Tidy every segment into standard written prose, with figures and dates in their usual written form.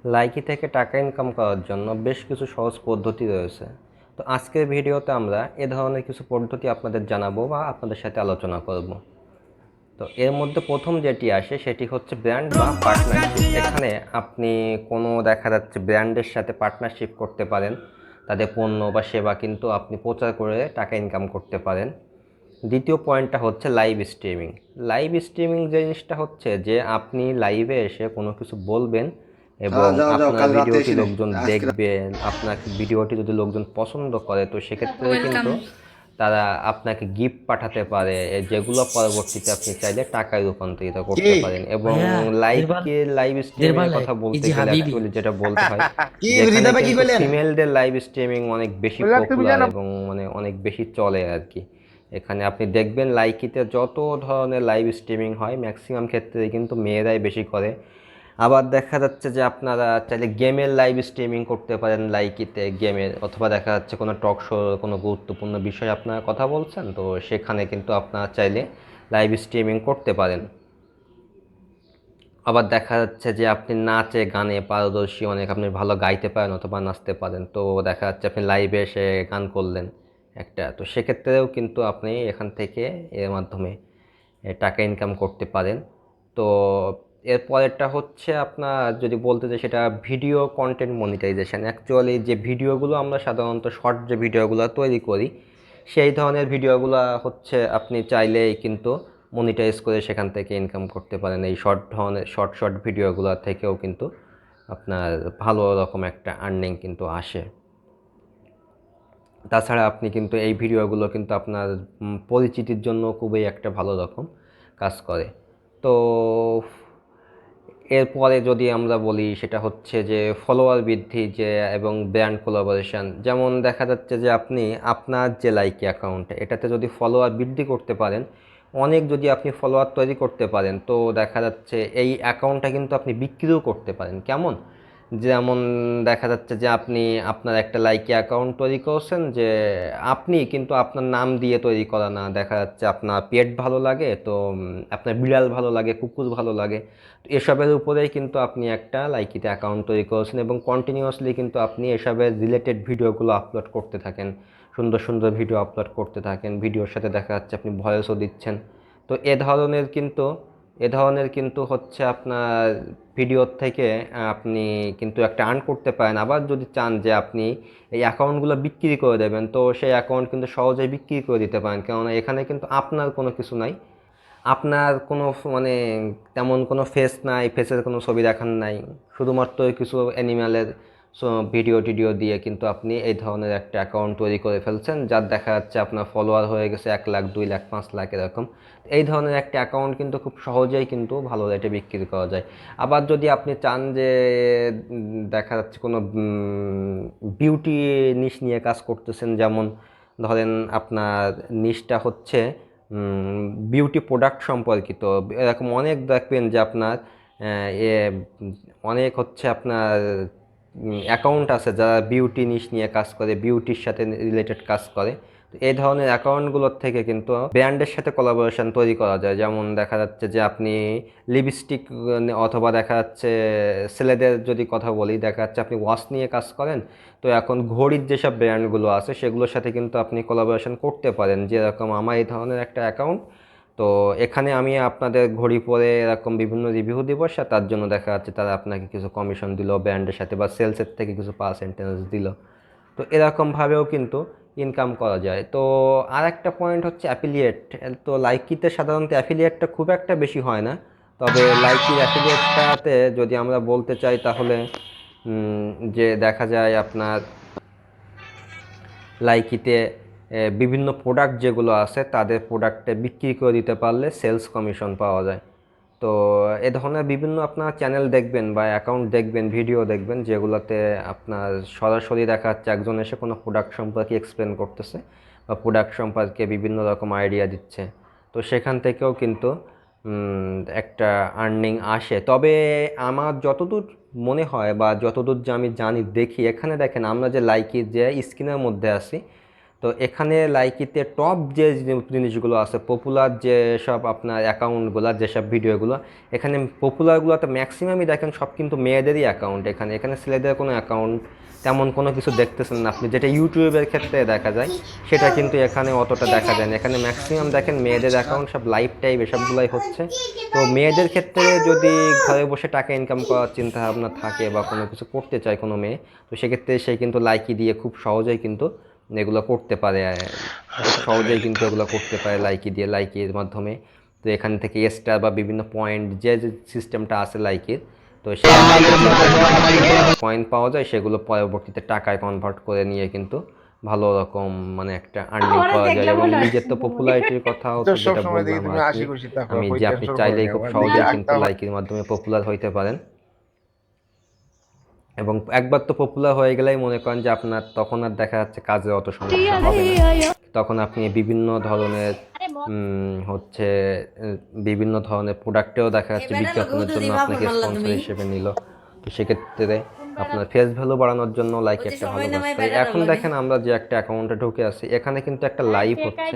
Likee থেকে টাকা income করার জন্য বেশ কিছু সহজ পদ্ধতি রয়েছে। তো আজকের ভিডিওতে আমরা এ ধরনের কিছু পদ্ধতি আপনাদের জানাবো বা আপনাদের সাথে আলোচনা করব। তো এর মধ্যে প্রথম যেটি আসে সেটি হচ্ছে ব্র্যান্ড বা পার্টনারশিপ। এখানে আপনি কোনো দেখা যাচ্ছে ব্র্যান্ডের সাথে পার্টনারশিপ করতে পারেন, তাদের পণ্য বা সেবা কিন্তু আপনি প্রচার করে টাকা ইনকাম করতে পারেন। দ্বিতীয় পয়েন্টটা হচ্ছে লাইভ স্ট্রিমিং। লাইভ স্ট্রিমিং জিনিসটা হচ্ছে যে আপনি লাইভে এসে কোনো কিছু বলবেন এবং যাও যাও যাও, আপনার কাল রাতে ভিডিওটি এসি নে লোকজন আজকে দেখবেন। আপনার ভিডিওটি যদি লোকজন পছন্দ করে তো সেক্ষেত্রে ওয়েলকাম। কিন্তু তারা আপনাকে গিফট পাঠাতে পারে, যেগুলো পরবর্তীতে আপনি চাইলে টাকায় রূপান্তরিত কি করতে পারেন। এবং ভাইয়া, দেড় লাইভ দেড় স্ট্রিমিং এর কথা এই বলতে যে গেলে হাবিবি। অ্যাকচুয়ালি যেটা বলতে হয় কি যে এখানে হৃদয় ভাই কি কিন্তু কইলেন? ফিমেলদের লাইভ স্ট্রিমিং অনেক বেশি পপুলার এবং মানে অনেক বেশি চলে আর কি। এখানে আপনি দেখবেন লাইকিতে যত ধরনের লাইভ স্ট্রিমিং হয় ম্যাক্সিমাম ক্ষেত্রে কিন্তু মেয়েরাই বেশি করে। আবার দেখা যাচ্ছে যে আপনারা চাইলে গেমের লাইভ স্ট্রিমিং করতে পারেন লাইকিতে, গেমের, অথবা দেখা যাচ্ছে কোনো টক শো, কোনো গুরুত্বপূর্ণ বিষয়ে আপনারা কথা বলছেন, তো সেখানে কিন্তু আপনারা চাইলে লাইভ স্ট্রিমিং করতে পারেন। আবার দেখা যাচ্ছে যে আপনি নাচে গানে পারদর্শী, অনেক আপনি ভালো গাইতে পারেন অথবা নাচতে পারেন, তো দেখা যাচ্ছে আপনি লাইভে এসে গান করলেন একটা, তো সেক্ষেত্রেও কিন্তু আপনি এখান থেকে এর মাধ্যমে টাকা ইনকাম করতে পারেন। তো এর পরেরটা হচ্ছে আপনার যদি বলতে চাই সেটা ভিডিও কন্টেন্ট মনিটাইজেশন। অ্যাকচুয়ালি যে ভিডিওগুলো আমরা সাধারণত শর্ট যে ভিডিওগুলো তৈরি করি সেই ধরনের ভিডিওগুলো হচ্ছে আপনি চাইলেই কিন্তু মনিটাইজ করে সেখান থেকে ইনকাম করতে পারেন। এই শর্ট ধরনের শর্ট ভিডিওগুলো থেকেও কিন্তু আপনার ভালো রকম একটা আর্নিং কিন্তু আসে। তাছাড়া আপনি কিন্তু এই ভিডিওগুলো কিন্তু আপনার পরিচিতির জন্য খুবই একটা ভালো রকম কাজ করে। তো এরপরে যদি আমরা বলি সেটা হচ্ছে যে ফলোয়ার বৃদ্ধি যে এবং ব্র্যান্ড কোলাবোরেশন। যেমন দেখা যাচ্ছে যে আপনি আপনার যে লাইকি অ্যাকাউন্ট এটাতে যদি ফলোয়ার বৃদ্ধি করতে পারেন, অনেক যদি আপনি ফলোয়ার তৈরি করতে পারেন, তো দেখা যাচ্ছে এই অ্যাকাউন্টটা কিন্তু আপনি বিক্রিও করতে পারেন। কেমন? যেমন দেখা যাচ্ছে যে আপনি আপনার একটা লাইকি অ্যাকাউন্ট তৈরি করছেন, যে আপনি কিন্তু আপনার নাম দিয়ে তৈরি করা না, দেখা যাচ্ছে আপনার পেট ভালো লাগে, তো আপনার বিড়াল ভালো লাগে, কুকুর ভালো লাগে, তো এসবের উপরেই কিন্তু আপনি একটা লাইকিতে অ্যাকাউন্ট তৈরি করেছেন এবং কন্টিনিউয়াসলি কিন্তু আপনি এসবের রিলেটেড ভিডিওগুলো আপলোড করতে থাকেন, সুন্দর সুন্দর ভিডিও আপলোড করতে থাকেন, ভিডিওর সাথে দেখা যাচ্ছে আপনি ভয়েসও দিচ্ছেন। তো এ ধরনের কিন্তু হচ্ছে আপনার ভিডিওর থেকে আপনি কিন্তু একটা আর্ন করতে পারেন। আবার যদি চান যে আপনি এই অ্যাকাউন্টগুলো বিক্রি করে দেবেন, তো সেই অ্যাকাউন্ট কিন্তু সহজেই বিক্রি করে দিতে পারেন, কেননা এখানে কিন্তু আপনার কোনো কিছু নাই, আপনার কোনো মানে তেমন কোনো ফেস নাই, ফেসের কোনো ছবি দেখান নাই, শুধুমাত্র কিছু অ্যানিম্যালের ভিডিও টিডিও দিয়ে কিন্তু আপনি এই ধরনের একটা অ্যাকাউন্ট তৈরি করে ফেলছেন, যার দেখা যাচ্ছে আপনার ফলোয়ার হয়ে গেছে 1 লাখ, 2 লাখ, 5 লাখ এরকম। এই ধরনের একটা অ্যাকাউন্ট কিন্তু খুব সহজেই কিন্তু ভালো রেটে বিক্রি করা যায়। আবার যদি আপনি চান যে দেখা যাচ্ছে কোনো বিউটি নিশ নিয়ে কাজ করতেছেন, যেমন ধরেন আপনার নিশটা হচ্ছে বিউটি প্রোডাক্ট সম্পর্কিত, এরকম অনেক দেখবেন যে আপনার এ অনেক হচ্ছে আপনার অ্যাকাউন্ট আছে যারা বিউটি নিশ নিয়ে কাজ করে, বিউটির সাথে রিলেটেড কাজ করে। তো এই ধরনের অ্যাকাউন্টগুলোর থেকে কিন্তু ব্র্যান্ডের সাথে কোলাবোরেশন তৈরি করা যায়। যেমন দেখা যাচ্ছে যে আপনি লিপস্টিক, অথবা দেখা যাচ্ছে ছেলেদের যদি কথা বলি, দেখা যাচ্ছে আপনি ওয়াচ নিয়ে কাজ করেন, তো এখন ঘড়ির যেসব ব্র্যান্ডগুলো আছে সেগুলোর সাথে কিন্তু আপনি কোলাবোরেশন করতে পারেন। যেরকম আমার এই ধরনের একটা অ্যাকাউন্ট, তো এখানে আমি আপনাদের ঘড়ি পরে এরকম বিভিন্ন রিভিউ দিব, তার জন্য দেখা যাচ্ছে তারা আপনাকে কিছু কমিশন দিল ব্র্যান্ডের সাথে, বা সেলসের থেকে কিছু পার্সেন্টেজ দিল। তো এরকমভাবেও কিন্তু ইনকাম করা যায়। তো আর একটা পয়েন্ট হচ্ছে অ্যাফিলিয়েট। তো লাইকিতে সাধারণত অ্যাফিলিয়েটটা খুব একটা বেশি হয় না, তবে লাইকির অ্যাফিলিয়েটটাতে যদি আমরা বলতে চাই তাহলে যে দেখা যায় আপনার লাইকিতে বিভিন্ন প্রোডাক্ট যেগুলো আছে তাদের প্রোডাক্টে বিক্রি করে দিতে পারলে সেলস কমিশন পাওয়া যায়। তো এ ধরনের বিভিন্ন আপনার চ্যানেল দেখবেন বা অ্যাকাউন্ট দেখবেন, ভিডিও দেখবেন, যেগুলোতে আপনার সরাসরি দেখা যাচ্ছে একজন এসে কোনো প্রোডাক্ট সম্পর্কে এক্সপ্লেন করতেছে বা প্রোডাক্ট সম্পর্কে বিভিন্ন রকম আইডিয়া দিচ্ছে। তো সেখান থেকেও কিন্তু একটা আর্নিং আসে। তবে আমার যতদূর মনে হয় বা যতদূর যে আমি জানি দেখি, এখানে দেখেন আমরা যে লাইকি যে স্ক্রিনের মধ্যে আছি, তো এখানে লাইকিতে টপ যে জিনিসগুলো আছে, পপুলার যেসব আপনার অ্যাকাউন্টগুলো, যেসব ভিডিওগুলো, এখানে পপুলারগুলোতে ম্যাক্সিমামই দেখেন সব কিন্তু মেয়েদেরই অ্যাকাউন্ট। এখানে ছেলেদের কোনো অ্যাকাউন্ট তেমন কোনো কিছু দেখতেছেন না আপনি, যেটা ইউটিউবের ক্ষেত্রে দেখা যায় সেটা কিন্তু এখানে অতটা দেখা যায় না। এখানে ম্যাক্সিমাম দেখেন মেয়েদের অ্যাকাউন্ট, সব লাইভ টাইপ এসবগুলাই হচ্ছে। তো মেয়েদের ক্ষেত্রে যদি ঘরে বসে টাকা ইনকাম করার চিন্তা ভাবনা থাকে বা কোনো কিছু করতে চায় কোনো মেয়ে, তো সেক্ষেত্রে সে কিন্তু লাইকি দিয়ে খুব সহজেই কিন্তু এগুলো করতে পারে, খুব সহজেই কিন্তু এগুলো করতে পারে লাইকি দিয়ে, লাইকির মাধ্যমে। তো এখান থেকে স্টার বা বিভিন্ন পয়েন্ট যে সিস্টেমটা আছে লাইকির, তো সেখান থেকে যে পয়েন্ট পাওয়া যায় সেগুলো পরবর্তীতে টাকায় কনভার্ট করে নিয়ে কিন্তু ভালো রকম মানে একটা আর্নিং করা যায়। এবং নিজের তো পপুলারিটির কথাও তো তো সব যেটা সময় দেখি বললাম তুমি আর কি, হাসি খুশি থাকো, আমি কই যে আপনি টেনশন করো চাইলেই কে? খুব দেখি সহজেই কিন্তু আঁকতে লাইকির মাধ্যমে পপুলার হইতে পারেন। এবং একবার তো পপুলার হয়ে গেলেই মনে করেন যে আপনার তখন আর দেখা যাচ্ছে কাজে অত সমস্যা হবে না। তখন আপনি বিভিন্ন ধরনের হচ্ছে বিভিন্ন ধরনের প্রোডাক্টেও দেখা যাচ্ছে বিজ্ঞাপনের জন্য আপনাকে স্পন্সর হিসেবে নিল। তো সেক্ষেত্রে আপনার ফেস ভ্যালু বাড়ানোর জন্য লাইক একটা ভালো কাজ করে। এখন দেখেন আমরা যে একটা অ্যাকাউন্টে ঢুকে আছি, এখানে কিন্তু একটা লাইভ হচ্ছে।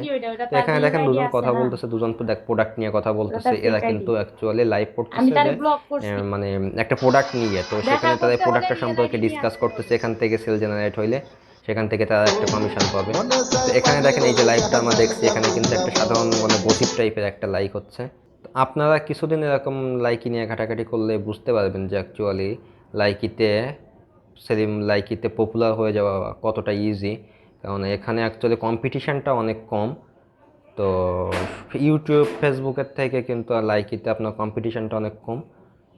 তো এখানে দেখেন দুজন কথা বলতেছে, দুজন প্রোডাক্ট নিয়ে কথা বলতেছে। এরা কিন্তু অ্যাকচুয়ালি লাইভ করতেছে যে মানে একটা প্রোডাক্ট নিয়ে। তো সেখানে তারা এই প্রোডাক্টটা সম্পর্কে ডিসকাস করতেছে, এখান থেকে সেল জেনারেট হইলে সেখান থেকে তারা একটা কমিশন পাবে। তো এখানে দেখেন এই যে লাইভটা আমরা দেখছি, এখানে কিন্তু একটা সাধারণ মানে গসিপ টাইপের একটা লাইক হচ্ছে। তো আপনারা কিছুদিন এরকম লাইকি নিয়ে ঘাটাঘাটি করলে বুঝতে পারবেন যে অ্যাকচুয়ালি লাইকিতে লাইকিতে পপুলার হয়ে যাওয়া কতটা ইজি। কারণ এখানে অ্যাকচুয়ালি কম্পিটিশানটা অনেক কম। তো ইউটিউব ফেসবুকের থেকে কিন্তু আর লাইকিতে আপনার কম্পিটিশানটা অনেক কম।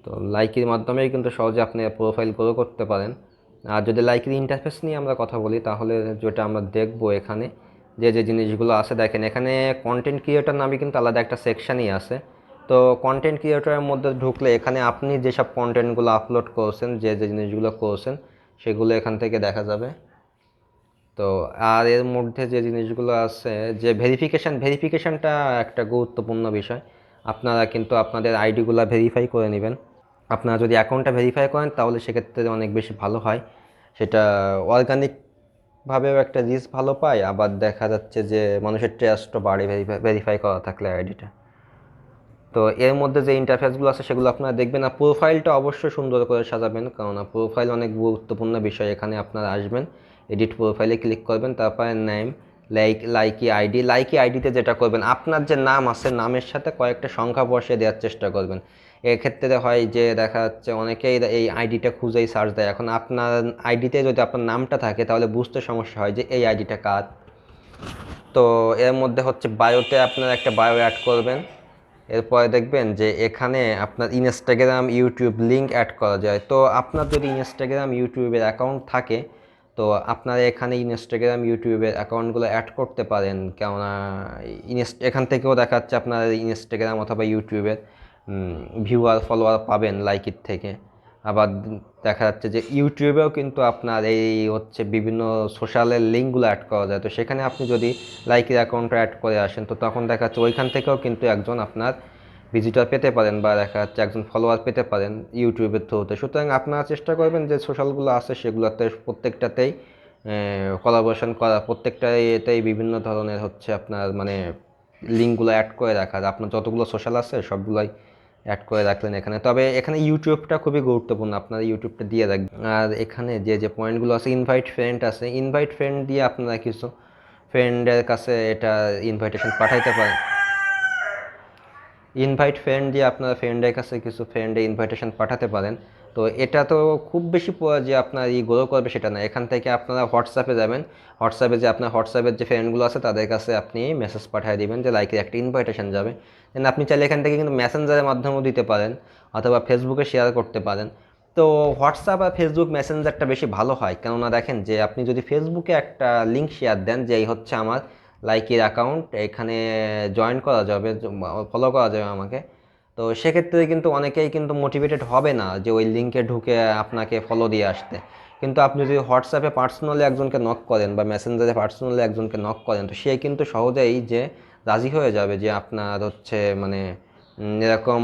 তো লাইকির মাধ্যমেই কিন্তু সহজে আপনি প্রোফাইল গ্রো করতে পারেন। আর যদি লাইকির ইন্টারফেস নিয়ে আমরা কথা বলি, তাহলে যেটা আমরা দেখব এখানে যে জিনিসগুলো আছে, দেখেন এখানে কন্টেন্ট ক্রিয়েটর নামে কিন্তু আলাদা একটা সেকশানই আছে। তো কন্টেন্ট ক্রিয়েটরের মধ্যে ঢুকলে এখানে আপনি যেসব কন্টেন্টগুলো আপলোড করছেন, যে জিনিসগুলো করছেন, সেগুলো এখান থেকে দেখা যাবে। তো আর এর মধ্যে যে জিনিসগুলো আছে, যে ভেরিফিকেশানটা একটা গুরুত্বপূর্ণ বিষয়। আপনারা কিন্তু আপনাদের আইডিগুলো ভেরিফাই করে নেবেন। আপনারা যদি অ্যাকাউন্টটা ভেরিফাই করেন তাহলে সেক্ষেত্রে অনেক বেশি ভালো হয়। সেটা অর্গানিকভাবেও একটা রিচ ভালো পায়, আবার দেখা যাচ্ছে যে মানুষের ট্রাস্টও বাড়ে ভেরিফাই করা থাকলে আইডিটা। তো এর মধ্যে যে ইন্টারফেসগুলো আছে সেগুলো আপনারা দেখবেন। আর প্রোফাইলটা অবশ্যই সুন্দর করে সাজাবেন, কারণ প্রোফাইল অনেক গুরুত্বপূর্ণ বিষয়। এখানে আপনারা আসবেন, এডিট প্রোফাইলে ক্লিক করবেন, তারপরে নেম, লাইকি আইডিতে যেটা করবেন, আপনার যে নাম আছে নামের সাথে কয়েকটা সংখ্যা বসিয়ে দেওয়ার চেষ্টা করবেন। এক্ষেত্রে হয় যে দেখা যাচ্ছে অনেকেই এই আইডিটা খুঁজেই সার্চ দেয়। এখন আপনার আইডিতে যদি আপনার নামটা থাকে তাহলে বুঝতে সমস্যা হয় যে এই আইডিটা কার। তো এর মধ্যে হচ্ছে বায়োতে আপনার একটা বায়ো অ্যাড করবেন। এরপরে দেখবেন যে এখানে আপনার ইনস্টাগ্রাম ইউটিউব লিঙ্ক অ্যাড করা যায়। তো আপনার যদি ইনস্টাগ্রাম ইউটিউবের অ্যাকাউন্ট থাকে, তো আপনারা এখানে ইনস্টাগ্রাম ইউটিউবের অ্যাকাউন্টগুলো অ্যাড করতে পারেন। কেননা এখান থেকেও দেখা যাচ্ছে আপনার ইনস্টাগ্রাম অথবা ইউটিউবের ভিউয়ার ফলোয়ার পাবেন লাইকির থেকে। আবার দেখা যাচ্ছে যে ইউটিউবেও কিন্তু আপনার এই হচ্ছে বিভিন্ন সোশ্যালের লিঙ্কগুলো অ্যাড করা যায়। তো সেখানে আপনি যদি লাইকের অ্যাকাউন্টটা অ্যাড করে আসেন, তো তখন দেখা যাচ্ছে ওইখান থেকেও কিন্তু একজন আপনার ভিজিটর পেতে পারেন বা দেখা যাচ্ছে একজন ফলোয়ার পেতে পারেন ইউটিউবের থ্রুতে। সুতরাং আপনারা চেষ্টা করবেন যে সোশ্যালগুলো আছে সেগুলোতে প্রত্যেকটাতেই কোলাবোরেশন করা, প্রত্যেকটাতেই বিভিন্ন ধরনের হচ্ছে আপনার মানে লিঙ্কগুলো অ্যাড করে রাখা। আপনার যতগুলো সোশ্যাল আছে সবগুলোই অ্যাড করে রাখলেন এখানে। তবে এখানে ইউটিউবটা খুবই গুরুত্বপূর্ণ, আপনারা ইউটিউবটা দিয়ে রাখবেন। আর এখানে যে পয়েন্টগুলো আছে, ইনভাইট ফ্রেন্ড আছে, ইনভাইট ফ্রেন্ড দিয়ে আপনারা কিছু ফ্রেন্ডের কাছে এটা ইনভাইটেশন পাঠাইতে পারেন। ইনভাইট ফ্রেন্ড দিয়ে আপনার ফ্রেন্ডের কাছে কিছু ফ্রেন্ডে ইনভাইটেশন পাঠাতে পারেন। তো এটা তো খুব বেশি যে আপনার গ্রো করবে সেটা না। এখান থেকে আপনারা হোয়াটসঅ্যাপে যাবেন, হোয়াটসঅ্যাপে যে আপনার হোয়াটসঅ্যাপের যে ফ্রেন্ডগুলো আছে তাদের কাছে আপনি মেসেজ পাঠিয়ে দিবেন যে লাইকের একটা ইনভাইটেশন যাবে। দেন আপনি চাইলে এখান থেকে কিন্তু মেসেঞ্জারের মাধ্যমেও দিতে পারেন অথবা ফেসবুকে শেয়ার করতে পারেন। তো হোয়াটসঅ্যাপ আর ফেসবুক মেসেঞ্জারটা বেশি ভালো হয়, কেননা দেখেন যে আপনি যদি ফেসবুকে একটা লিঙ্ক শেয়ার দেন যে এই হচ্ছে আমার লাইকের অ্যাকাউন্ট, এখানে জয়েন করা যাবে, ফলো করা যাবে আমাকে, তো সেক্ষেত্রে কিন্তু অনেকেই কিন্তু মোটিভেটেড হবে না যে ওই লিঙ্কে ঢুকে আপনাকে ফলো দিয়ে আসতে। কিন্তু আপনি যদি হোয়াটসঅ্যাপে পার্সোনালি একজনকে নক করেন বা মেসেঞ্জারে পার্সোনালি একজনকে নক করেন, তো সে কিন্তু সহজেই যে রাজি হয়ে যাবে যে আপনার হচ্ছে মানে এরকম।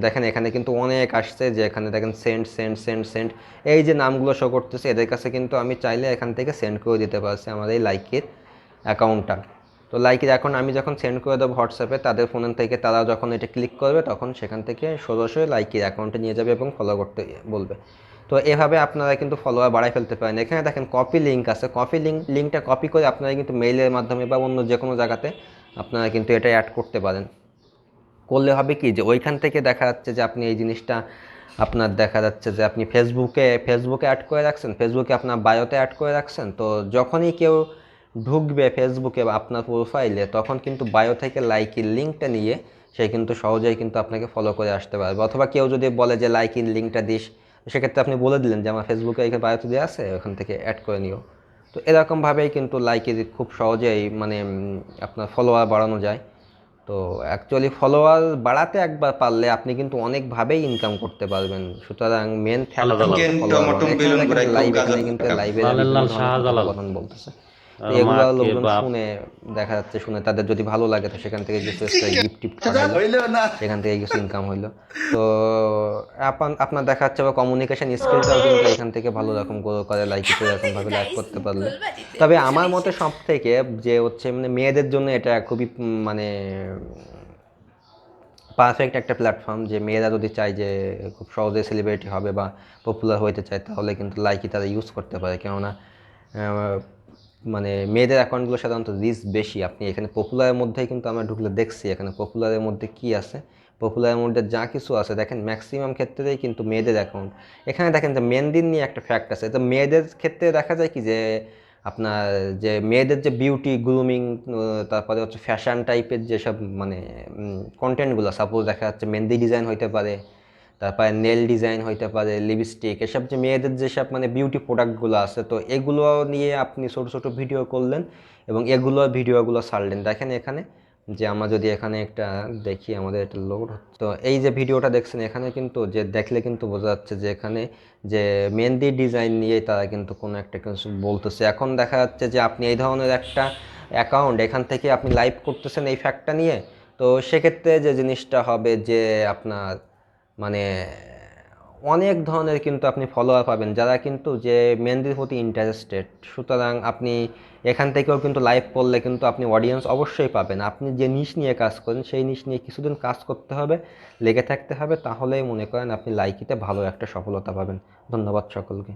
দেখেন এখানে কিন্তু অনেক আসছে, যে এখানে দেখেন সেন্ড সেন্ড সেন্ড সেন্ড, এই যে নামগুলো শো করতেছে এদের কাছে কিন্তু আমি চাইলে এখান থেকে সেন্ড করে দিতে পারছি আমার এই লাইকের অ্যাকাউন্টটা। তো লাইকি এখন আমি যখন সেন্ড করে দেবো হোয়াটসঅ্যাপে তাদের ফোন থেকে, তারা যখন এটা ক্লিক করবে তখন সেখান থেকে সরাসরি লাইকির অ্যাকাউন্টে নিয়ে যাবে এবং ফলো করতে বলবে। তো এভাবে আপনারা কিন্তু ফলোয়ার বাড়ায় ফেলতে পারেন। এখানে দেখেন কপি লিঙ্ক আছে, কপি লিঙ্কটা কপি করে আপনারা কিন্তু মেইলের মাধ্যমে বা অন্য যে কোনো জায়গাতে আপনারা কিন্তু এটা অ্যাড করতে পারেন। করলে হবে কি যে ওইখান থেকে দেখা যাচ্ছে যে আপনি এই জিনিসটা আপনার দেখা যাচ্ছে যে আপনি ফেসবুকে অ্যাড করে রাখছেন, ফেসবুকে আপনার বায়োতে অ্যাড করে রাখছেন। তো যখনই কেউ ঢুকবে ফেসবুকে বা আপনার প্রোফাইলে, তখন কিন্তু বায়ো থেকে লাইকির লিঙ্কটা নিয়ে সে কিন্তু সহজেই কিন্তু আপনাকে ফলো করে আসতে পারবে। অথবা কেউ যদি বলে যে লাইকির লিঙ্কটা দিস, সেক্ষেত্রে আপনি বলে দিলেন যে আমার ফেসবুকে এখানে বায়োতে দেওয়া আছে, ওখান থেকে অ্যাড করে নিও। তো এরকমভাবেই কিন্তু লাইকির খুব সহজেই মানে আপনার ফলোয়ার বাড়ানো যায়। তো অ্যাকচুয়ালি ফলোয়ার বাড়াতে একবার পারলে আপনি কিন্তু অনেকভাবেই ইনকাম করতে পারবেন। সুতরাং মেন ফ্যাক্টর হচ্ছে Mungkin ফলোয়ার tomato বাড়ানো। এখানে belum দেখেন berai লাইভ, gagal এখানে কিন্তু rekam. লাইভের লালের বিভিন্ন লাল ধরনের শাহজালাল কথোপকথন বলতেছে। তো এগুলো মাকে লোকজন বাপ শুনে, দেখা যাচ্ছে শুনে তাদের যদি ভালো লাগে তো সেখান থেকে কিছু গিফট টিফট পাঠাইলো, Hilo na. সেখান থেকে কিছু ইনকাম হইলো। তো আপনার দেখা যাচ্ছে বা কমিউনিকেশন স্কিলটাও কিন্তু এখান থেকে ভালো রকম গ্রো করে লাইকিতে এরকমভাবে লাইভ করতে পারলে। তবে আমার মতে সব থেকে যে হচ্ছে মানে মেয়েদের জন্য এটা খুবই মানে পারফেক্ট একটা প্ল্যাটফর্ম, যে মেয়েরা যদি চায় যে খুব সহজে সেলিব্রিটি হবে বা পপুলার হইতে চায়, তাহলে কিন্তু লাইকি তারা ইউজ করতে পারে। কেননা মানে মেয়েদের অ্যাকাউন্টগুলো সাধারণত রিচ বেশি। আপনি এখানে পপুলারের মধ্যেই কিন্তু আমরা ঢুকলে দেখছি এখানে পপুলারের মধ্যে কি আছে, পপুলারের মধ্যে যা কিছু আছে দেখেন ম্যাক্সিমাম ক্ষেত্রেই কিন্তু মেয়েদের অ্যাকাউন্ট। এখানে দেখেন যে মেহেন্দির নিয়ে একটা ফ্যাক্ট আছে, তো মেয়েদের ক্ষেত্রে দেখা যায় কি যে আপনার যে মেয়েদের যে বিউটি গ্রুমিং, তারপরে হচ্ছে ফ্যাশন টাইপের যেসব মানে কন্টেন্টগুলো, সাপোজ দেখা যাচ্ছে মেহেন্দি ডিজাইন হইতে পারে, তারপরে নেল ডিজাইন হইতে পারে, লিপস্টিক, এসব যে মেয়েদের যেসব মানে বিউটি প্রোডাক্টগুলো আছে, তো এগুলো নিয়ে আপনি ছোটো ছোটো ভিডিও করলেন এবং এগুলোর ভিডিওগুলো ছাড়লেন। দেখেন এখানে যে আমরা যদি এখানে একটা দেখি, আমাদের এটা লোড হচ্ছে, তো এই যে ভিডিওটা দেখছেন এখানে কিন্তু যে দেখলে কিন্তু বোঝা যাচ্ছে যে এখানে যে মেহেন্দি ডিজাইন নিয়ে তারা কিন্তু কোনো একটা কিছু বলতেছে। এখন দেখা যাচ্ছে যে আপনি এই ধরনের একটা অ্যাকাউন্ট, এখান থেকে আপনি লাইভ করতেছেন এই ফ্যাক্টটা নিয়ে, তো সেক্ষেত্রে যে জিনিসটা হবে যে আপনার মানে অনেক ধরনের কিন্তু আপনি ফলোয়ার পাবেন যারা কিন্তু যে মেহেন্দির প্রতি ইন্টারেস্টেড। সুতরাং আপনি এখান থেকেও কিন্তু লাইভ করলে কিন্তু আপনি অডিয়েন্স অবশ্যই পাবেন। আপনি যে নিশ নিয়ে কাজ করেন সেই নিশ নিয়ে কিছুদিন কাজ করতে হবে, লেগে থাকতে হবে, তাহলেই মনে করেন আপনি লাইকিতে ভালো একটা সফলতা পাবেন। ধন্যবাদ সকলকে।